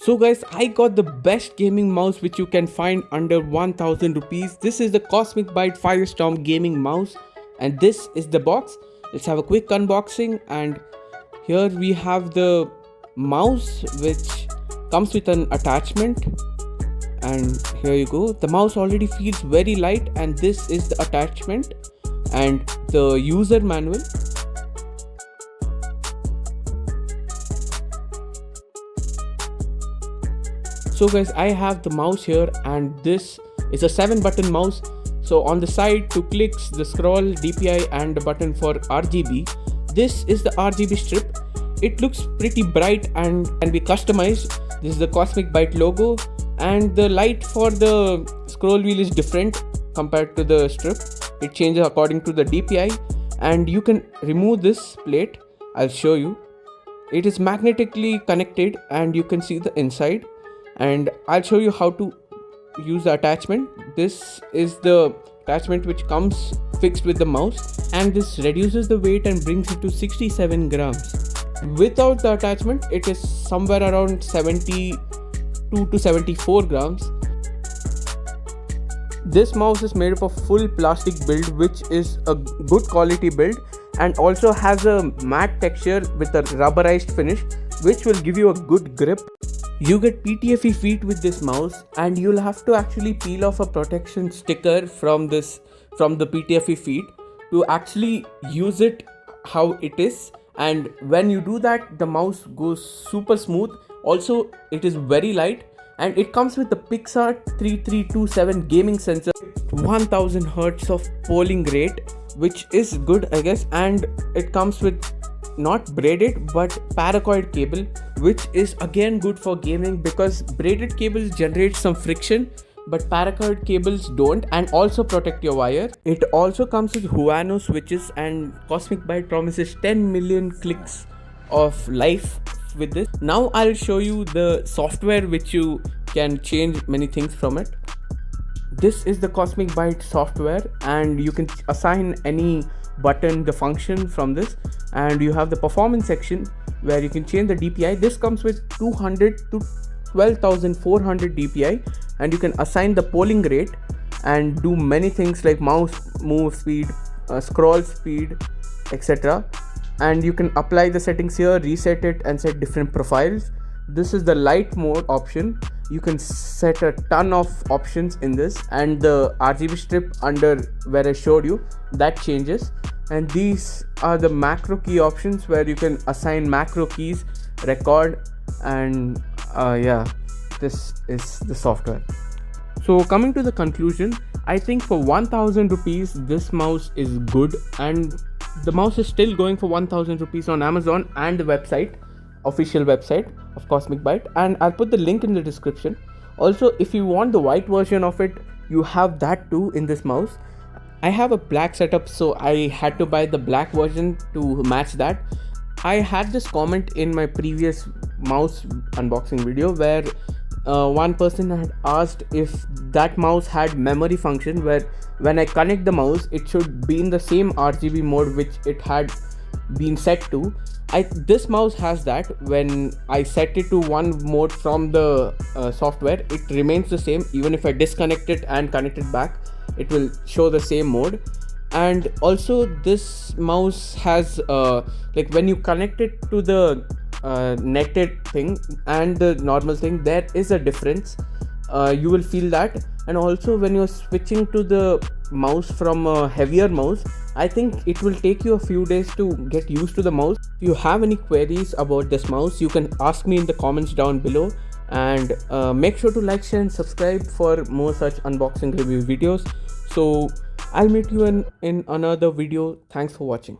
So guys, I got the best gaming mouse which you can find under 1000 rupees. This is the Cosmic Byte Firestorm gaming mouse, and this is the box. Let's have a quick unboxing. And here we have the mouse which comes with an attachment, and here you go. The mouse already feels very light, and this is the attachment and the user manual. So guys, I have the mouse here, and this is a 7-button mouse. So on the side, 2 clicks, the scroll, DPI, and the button for RGB. This is the RGB strip. It looks pretty bright and can be customized. This is the Cosmic Byte logo, and the light for the scroll wheel is different compared to the strip. It changes according to the DPI, and you can remove this plate. I'll show you. It is magnetically connected, and you can see the inside. And I'll show you how to use the attachment. This is the attachment which comes fixed with the mouse, and this reduces the weight and brings it to 67 grams. Without the attachment, it is somewhere around 72 to 74 grams. This mouse is made up of full plastic build, which is a good quality build, and also has a matte texture with a rubberized finish, which will give you a good grip. You get PTFE feet with this mouse, and you'll have to actually peel off a protection sticker from the PTFE feet to actually use it how it is. And when you do that, the mouse goes super smooth. Also, it is very light, and it comes with the Pixar 3327 gaming sensor, 1000 Hz of polling rate, which is good, I guess. And it comes with not braided but paracord cable, which is again good for gaming, because braided cables generate some friction but paracord cables don't, and also protect your wire. It also comes with Huano switches, and Cosmic Byte promises 10 million clicks of life with this. Now I'll show you the software which you can change many things from it. This is the Cosmic Byte software, and you can assign any button the function from this. And you have the performance section where you can change the DPI. This comes with 200 to 12,400 DPI, and you can assign the polling rate and do many things like mouse move speed, scroll speed, etc. And you can apply the settings here, reset it, and set different profiles. This is the light mode option. You can set a ton of options in this, and the RGB strip under where I showed you, that changes. And these are the macro key options where you can assign macro keys, record, and this is the software. So coming to the conclusion, I think for 1000 rupees this mouse is good, and the mouse is still going for 1000 rupees on Amazon and the website, official website of Cosmic Byte, and I'll put the link in the description. Also, if you want the white version of it, you have that too in this mouse. I have a black setup, so I had to buy the black version to match that. I had this comment in my previous mouse unboxing video where one person had asked if that mouse had memory function, where when I connect the mouse, it should be in the same RGB mode which it had been set to. This mouse has that. When I set it to one mode from the software, it remains the same. Even if I disconnect it and connect it back, it will show the same mode. And also this mouse has like when you connect it to the netted thing and the normal thing, there is a difference. You will feel that. And also when you're switching to the mouse from a heavier mouse, I think it will take you a few days to get used to the mouse. If you have any queries about this mouse, you can ask me in the comments down below. And make sure to like, share, and subscribe for more such unboxing review videos. So I'll meet you in another video. Thanks for watching.